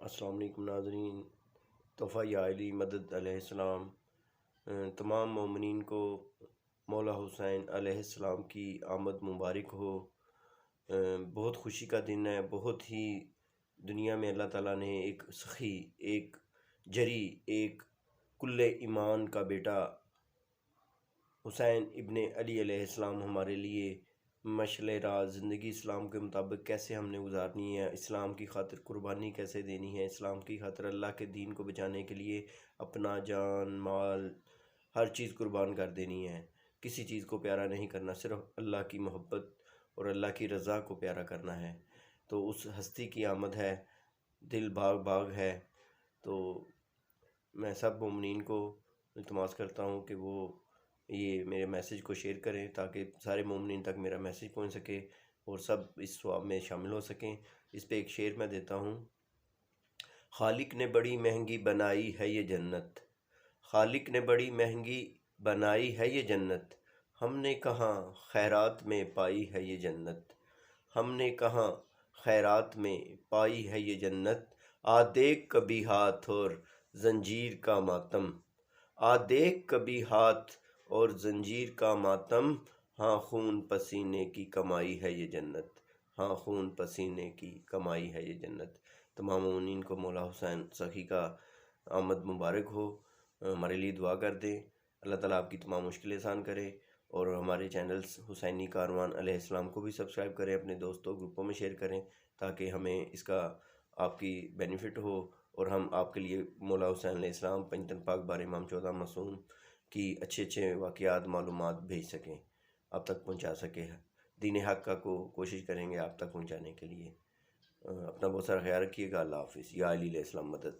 السلام علیکم ناظرین۔ تحفہ یا علی مدد علیہ السلام تمام مومنین کو مولا حسین علیہ السلام کی آمد مبارک ہو۔ بہت خوشی کا دن ہے، بہت ہی دنیا میں اللہ تعالیٰ نے ایک سخی، ایک جری، ایک کل ایمان کا بیٹا حسین ابن علی علیہ السلام ہمارے لیے مشعل راہ زندگی اسلام کے مطابق کیسے ہم نے گزارنی ہے، اسلام کی خاطر قربانی کیسے دینی ہے، اسلام کی خاطر اللہ کے دین کو بچانے کے لیے اپنا جان مال ہر چیز قربان کر دینی ہے۔ کسی چیز کو پیارا نہیں کرنا، صرف اللہ کی محبت اور اللہ کی رضا کو پیارا کرنا ہے۔ تو اس ہستی کی آمد ہے، دل باغ باغ ہے۔ تو میں سب مومنین کو التماس کرتا ہوں کہ وہ یہ میرے میسیج کو شیئر کریں تاکہ سارے مومنین تک میرا میسیج پہنچ سکے اور سب اس ثواب میں شامل ہو سکیں۔ اس پہ ایک شعر میں دیتا ہوں۔ خالق نے بڑی مہنگی بنائی ہے یہ جنت، خالق نے بڑی مہنگی بنائی ہے یہ جنت، ہم نے کہاں خیرات میں پائی ہے یہ جنت، ہم نے کہاں خیرات میں پائی ہے یہ جنت، آ دیکھ کبھی ہاتھ اور زنجیر کا ماتم، آ دیکھ کبھی ہاتھ اور زنجیر کا ماتم، ہاں خون پسینے کی کمائی ہے یہ جنت، ہاں خون پسینے کی کمائی ہے یہ جنت۔ تمام مومنین کو مولا حسین سخی کا آمد مبارک ہو۔ ہمارے لیے دعا کر دیں، اللہ تعالیٰ آپ کی تمام مشکلیں آسان کرے، اور ہمارے چینلز حسینی کاروان علیہ السلام کو بھی سبسکرائب کریں، اپنے دوستوں گروپوں میں شیئر کریں تاکہ ہمیں اس کا آپ کی بینیفٹ ہو اور ہم آپ کے لیے مولا حسین علیہ السلام، پنجتن پاک بار امام 14 معصوم کی اچھے واقعات معلومات بھیج سکیں، آپ تک پہنچا سکیں۔ دین حق کا کوشش کریں گے آپ تک پہنچانے کے لیے۔ اپنا بہت سارا خیال رکھیے گا۔ اللہ حافظ۔ یا علی علیہ السلام مدد۔